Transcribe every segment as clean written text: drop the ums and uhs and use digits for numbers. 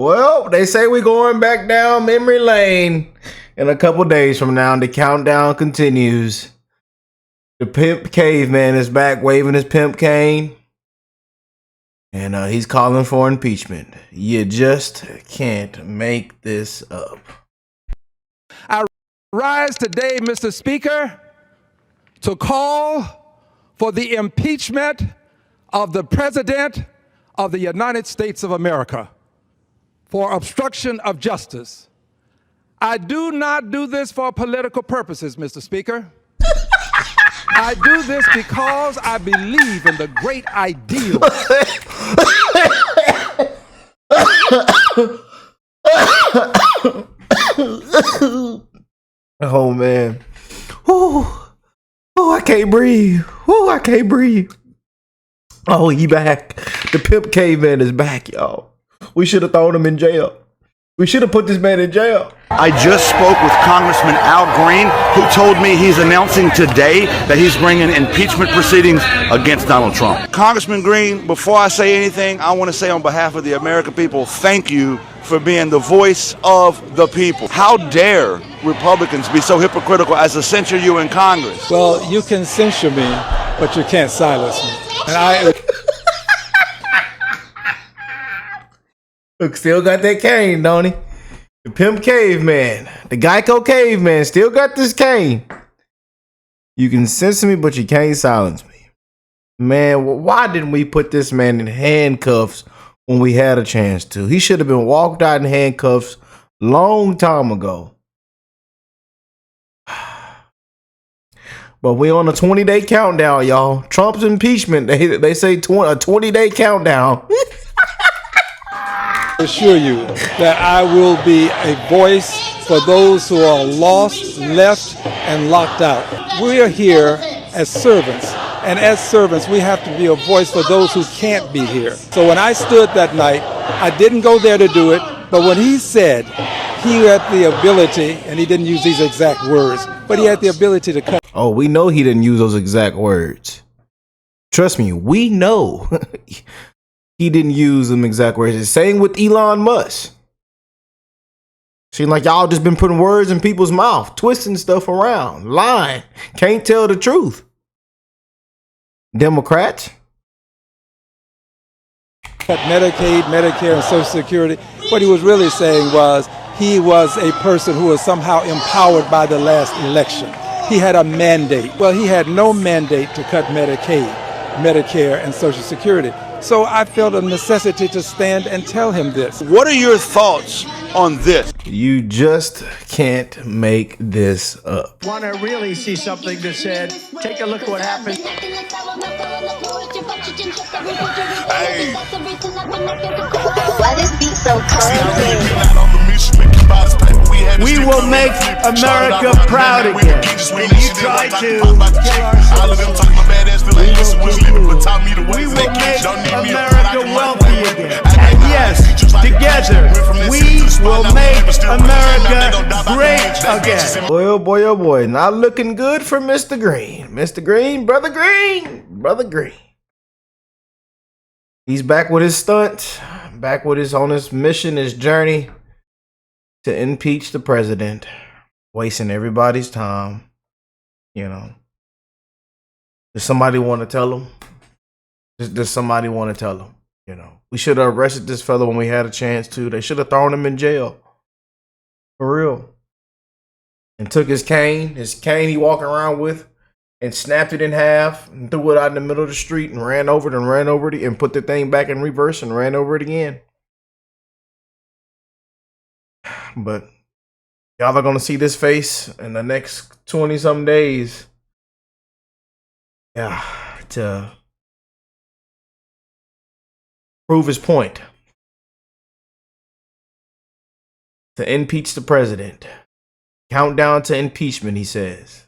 Well, they say we're going back down memory lane in a couple days from now. The countdown continues. The pimp caveman is back waving his pimp cane. And he's calling for impeachment. You just can't make this up. I rise today, Mr. Speaker, to call for the impeachment of the President of the United States of America for obstruction of justice. I do not do this for political purposes, Mr. Speaker. I do this because I believe in the great ideals. Oh, man. Oh, I can't breathe. Oh, I can't breathe. Oh, he back. The pimp caveman is back, y'all. We should have thrown him in jail. We should have put this man in jail. I just spoke with Congressman Al Green, who told me he's announcing today that he's bringing impeachment proceedings against Donald Trump. Congressman Green, before I say anything, I want to say on behalf of the American people, thank you for being the voice of the people. How dare Republicans be so hypocritical as to censure you in Congress? Well, you can censure me, but you can't silence me. And I... Look, still got that cane, don't he? The pimp caveman, the Geico caveman, still got this cane. You can censor me, but you can't silence me. Man, why didn't we put this man in handcuffs when we had a chance to? He should have been walked out in handcuffs long time ago. But we on a 20-day countdown, y'all. Trump's impeachment, they say a 20-day countdown. assure you that I will be a voice for those who are lost, left, and locked out. We are here as servants, and as servants, we have to be a voice for those who can't be here. So when I stood that night, I didn't go there to do it, but when he said he had the ability, and he didn't use these exact words, but he had the ability to cut. Oh, we know he didn't use those exact words. Trust me, we know. He didn't use them exact words. The same with Elon Musk. Seems like y'all just been putting words in people's mouth, twisting stuff around, lying, can't tell the truth. Democrats. Cut Medicaid, Medicare, and Social Security. What he was really saying was he was a person who was somehow empowered by the last election. He had a mandate. Well, he had no mandate to cut Medicaid, Medicare, and Social Security. So I felt a necessity to stand and tell him this. What are your thoughts on this? You just can't make this up. Want to really see something that said, take a look at what happened. Hey. Why this beat so cold? We will make America proud again. And you try to we will make America wealthy again. And yes, together, we will make America great again. Boy, oh boy, oh boy. Not looking good for Mr. Green. Mr. Green, Brother Green, Brother Green. He's back with his stunt, back with on his mission, his journey to impeach the president, wasting everybody's time. You know, does somebody want to tell him? Does somebody want to tell him? You know, we should have arrested this fellow when we had a chance to. They should have thrown him in jail. For real. And took his cane he walking around with, and snapped it in half and threw it out in the middle of the street and ran over it and put the thing back in reverse and ran over it again. But y'all are going to see this face in the next 20-some days. Yeah, to prove his point. To impeach the president. Countdown to impeachment, he says.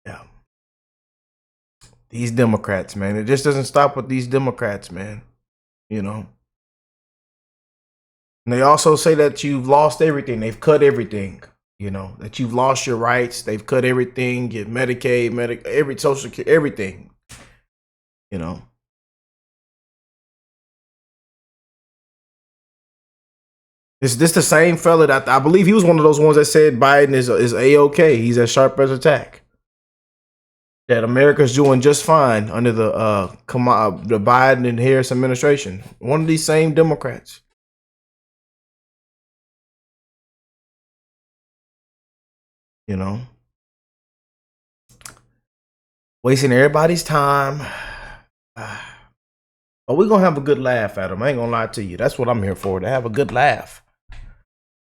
Yeah. These Democrats, man. It just doesn't stop with these Democrats, man. You know. And they also say that you've lost everything. They've cut everything. You know, that you've lost your rights. They've cut everything. Get Medicaid, every Social Security, everything. You know. Is this the same fella that I believe he was one of those ones that said Biden is A-OK? He's as sharp as a tack. That America's doing just fine under the Biden and Harris administration. One of these same Democrats. You know, wasting everybody's time. But we're gonna have a good laugh at him. I ain't gonna lie to you. That's what I'm here for, to have a good laugh. I'm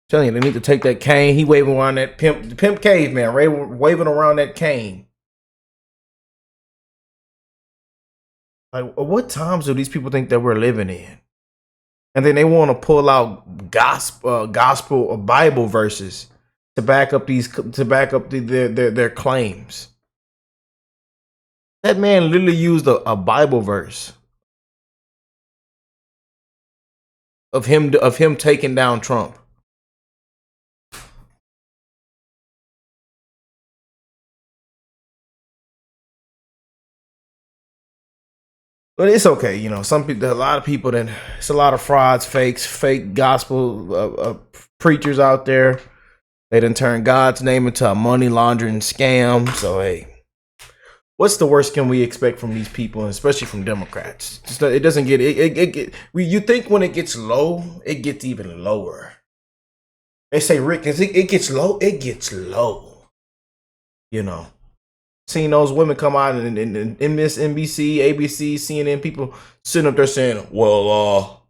telling you, they need to take that cane. He waving around that pimp caveman, waving around that cane. Like, what times do these people think that we're living in? And then they want to pull out gospel or Bible verses to back up their claims. That man literally used a Bible verse of him taking down Trump. But it's okay, you know. A lot of people, it's a lot of frauds, fakes, fake gospel preachers out there. They done turn God's name into a money laundering scam. So hey, what's the worst can we expect from these people, and especially from Democrats? It doesn't get you think when it gets low, it gets even lower. They say, Rick, it gets low. It gets low. You know. Seeing those women come out and MSNBC, ABC, CNN, people sitting up there saying, well,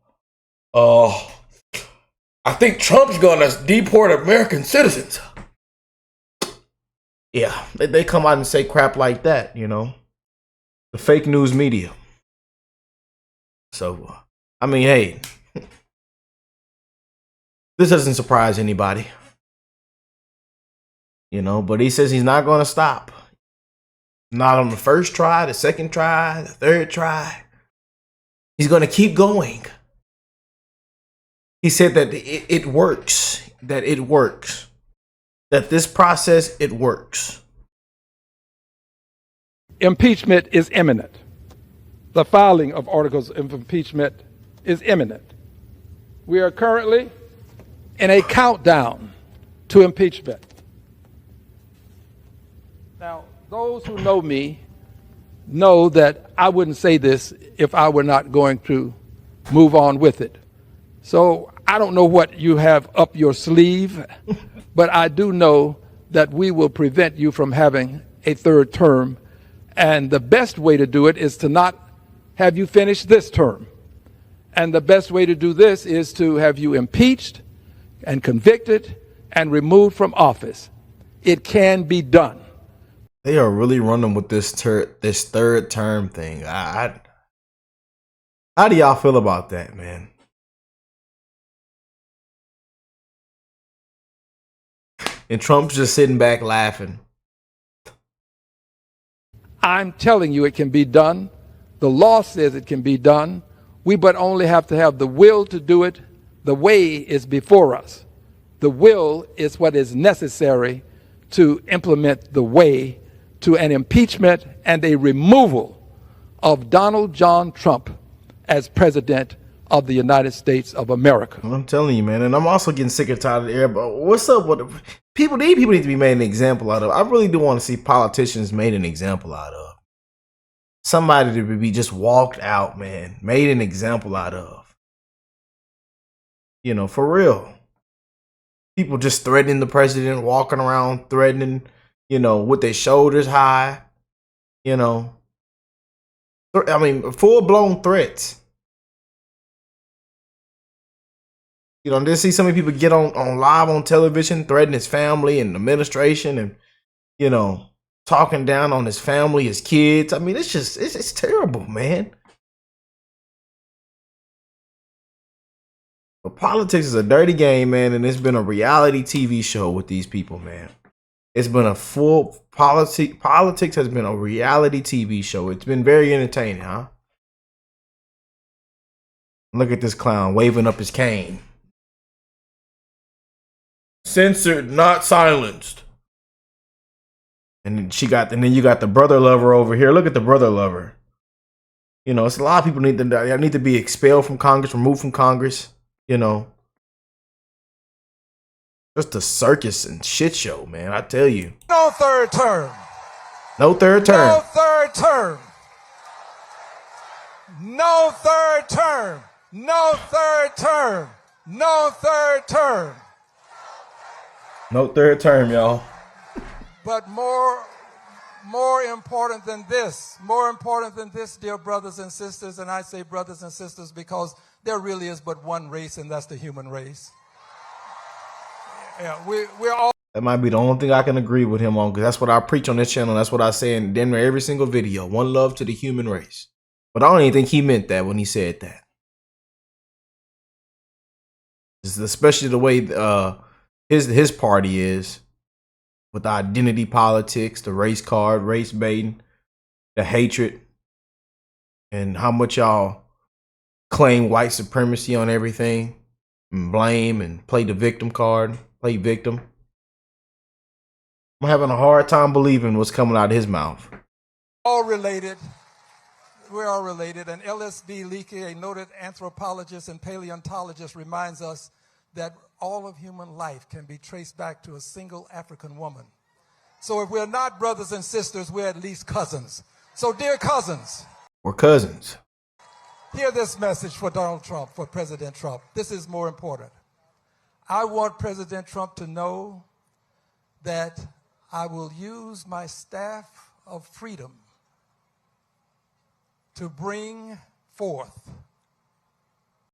I think Trump's going to deport American citizens. Yeah, they come out and say crap like that, you know. The fake news media. So, I mean, hey, this doesn't surprise anybody. You know, but he says he's not going to stop. Not on the first try, the second try, the third try. He's going to keep going. He said that it works, that this process, it works. Impeachment is imminent. The filing of articles of impeachment is imminent. We are currently in a countdown to impeachment. Now, those who know me know that I wouldn't say this if I were not going to move on with it. So I don't know what you have up your sleeve, but I do know that we will prevent you from having a third term. And the best way to do it is to not have you finish this term. And the best way to do this is to have you impeached and convicted and removed from office. It can be done. They are really running with this third term thing. How do y'all feel about that, man? And Trump's just sitting back laughing. I'm telling you it can be done. The law says it can be done. We but only have to have the will to do it. The way is before us. The will is what is necessary to implement the way to an impeachment and a removal of Donald John Trump as president of the United States of America. I'm telling you, man, and I'm also getting sick and tired of the air. But what's up with people? These people need to be made an example out of. I really do want to see politicians made an example out of. Somebody to be just walked out, man, made an example out of. You know, for real. People just threatening the president, walking around threatening, you know, with their shoulders high, you know. I mean, full-blown threats. You know, just see so many people get on live on television, threatening his family and administration and, you know, talking down on his family, his kids. I mean, it's terrible, man. But politics is a dirty game, man, and it's been a reality TV show with these people, man. It's been a full politics has been a reality TV show. It's been very entertaining, huh? Look at this clown waving up his cane. Censored, not silenced. And then you got the brother lover over here. Look at the brother lover. You know, it's a lot of people need to be expelled from Congress, removed from Congress. You know, Just a circus and shit show, man. I tell you. No third term. No third term. No third term. No third term. No third term. No third term. No third term, y'all. But more important than this, dear brothers and sisters, and I say brothers and sisters because there really is but one race, and that's the human race. Yeah, we're all. That might be the only thing I can agree with him on, because that's what I preach on this channel. That's what I say in damn near every single video. One love to the human race. But I don't even think he meant that when he said that. Especially the way his party is, with the identity politics, the race card, race baiting, the hatred, and how much y'all claim white supremacy on everything and blame and play the victim card, play victim. I'm having a hard time believing what's coming out of his mouth. All related. We're all related. And L.S.B. Leakey, a noted anthropologist and paleontologist, reminds us that all of human life can be traced back to a single African woman. So if we're not brothers and sisters, we're at least cousins. So dear cousins, we're cousins. Hear this message for Donald Trump, for President Trump. This is more important. I want President Trump to know that I will use my staff of freedom to bring forth.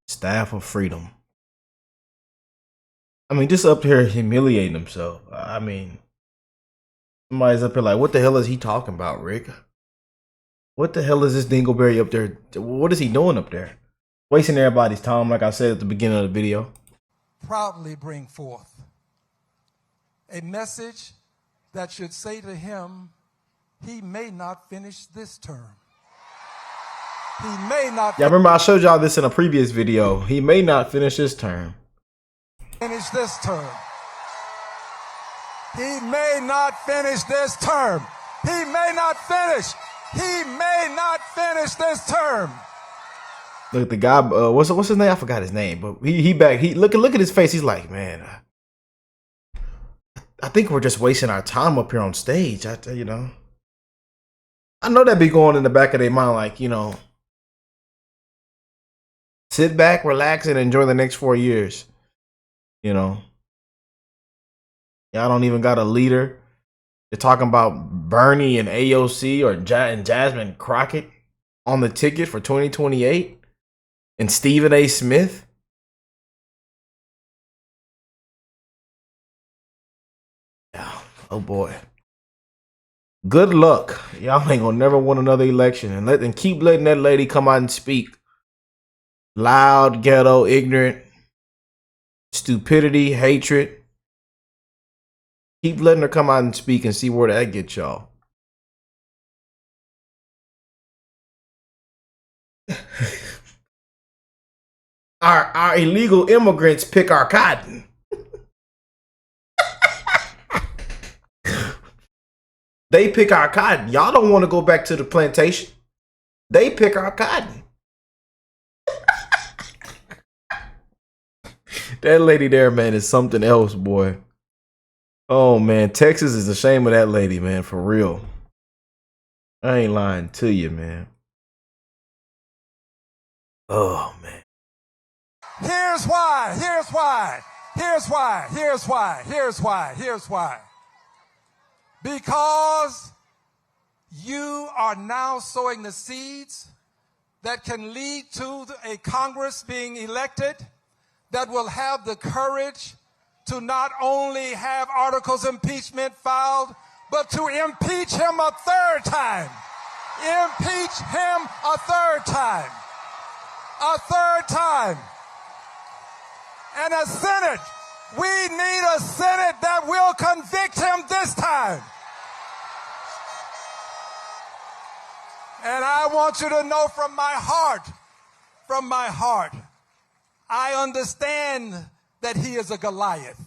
Staff of freedom. I mean, just up here humiliating himself. I mean, somebody's up here like, what the hell is he talking about, Rick? What the hell is this dingleberry up there? What is he doing up there? Wasting everybody's time, like I said at the beginning of the video. Proudly bring forth a message that should say to him, he may not finish this term. He may not. Yeah, I remember I showed y'all this in a previous video. He may not finish this term. Finish this term. He may not finish this term. He may not finish. He may not finish this term. Look at the guy. What's his name? I forgot his name, but he back. Look at his face. He's like, man, I think we're just wasting our time up here on stage. I know that be going in the back of their mind, like, sit back, relax, and enjoy the next 4 years. Y'all don't even got a leader. They're talking about Bernie and AOC and Jasmine Crockett on the ticket for 2028, and Stephen A. Smith. Yeah. Oh boy. Good luck. Y'all ain't gonna never win another election, and keep letting that lady come out and speak. Loud, ghetto, ignorant, stupidity, hatred. Keep letting her come out and speak and see where that gets y'all. Our illegal immigrants pick our cotton. They pick our cotton. Y'all don't want to go back to the plantation. They pick our cotton. That lady there, man, is something else, boy. Oh, man. Texas is ashamed of that lady, man, for real. I ain't lying to you, man. Oh, man. Here's why. Here's why. Here's why. Here's why. Here's why. Here's why. Because you are now sowing the seeds that can lead to a Congress being elected that will have the courage to not only have articles of impeachment filed, but to impeach him a third time. Impeach him a third time. A third time. And a Senate. We need a Senate that will convict him this time. And I want you to know from my heart, I understand that he is a Goliath.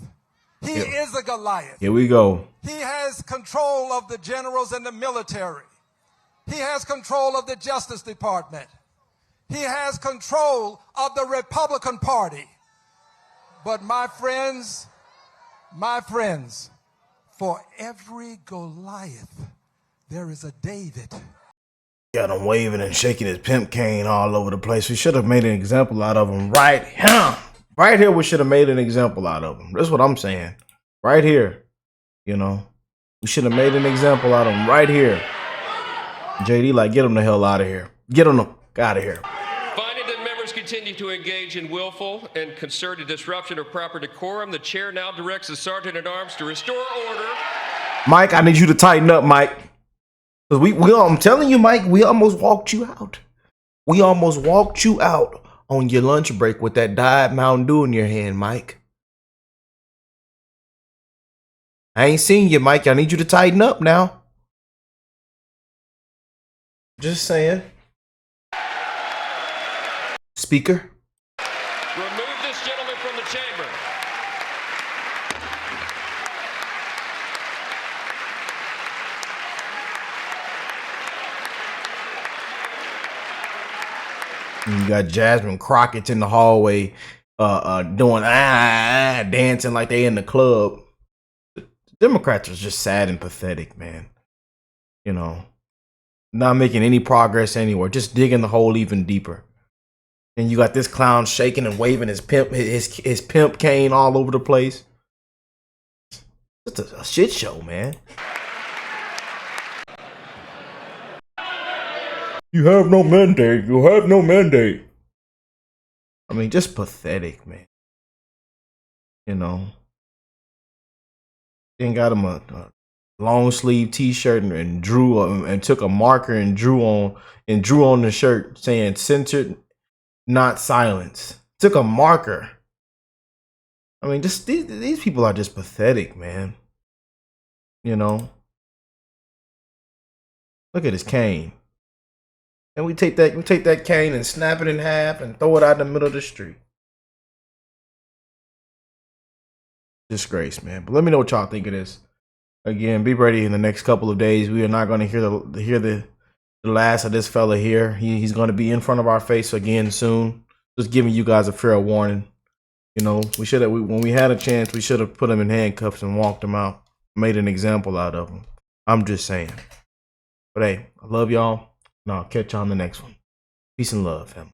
He is a Goliath. Here we go. He has control of the generals and the military. He has control of the Justice Department. He has control of the Republican Party. But my friends, My friends, for every Goliath, there is a David. Got him waving and shaking his pimp cane all over the place. We should have made an example out of him right here. Right here, we should have made an example out of him. That's what I'm saying. Right here. You know, we should have made an example out of him right here. JD, like, get him the hell out of here. Get him out of here. Finding that members continue to engage in willful and concerted disruption of proper decorum, the chair now directs the sergeant at arms to restore order. Mike, I need you to tighten up, Mike. I'm telling you, Mike, we almost walked you out. We almost walked you out on your lunch break with that Diet Mountain Dew in your hand, Mike. I ain't seen you, Mike. I need you to tighten up now. Just saying. Speaker. Remove this gentleman from the chamber. You got Jasmine Crockett's in the hallway doing dancing like they in the club. The Democrats are just sad and pathetic, man. You know, not making any progress anywhere, just digging the hole even deeper. And you got this clown shaking and waving his pimp cane all over the place. It's a shit show, man. You have no mandate. You have no mandate. I mean, just pathetic, man. You know. Then got him a long sleeve T-shirt and drew and took a marker and drew on the shirt saying "Censored, not silence." Took a marker. I mean, just these people are just pathetic, man. You know. Look at his cane. And we take that cane and snap it in half and throw it out in the middle of the street. Disgrace, man. But let me know what y'all think of this. Again, be ready in the next couple of days. We are not going to hear the last of this fella here. He's going to be in front of our face again soon. Just giving you guys a fair warning. You know, when we had a chance, we should have put him in handcuffs and walked him out. Made an example out of him. I'm just saying. But hey, I love y'all. And I'll catch you on the next one. Peace and love, family.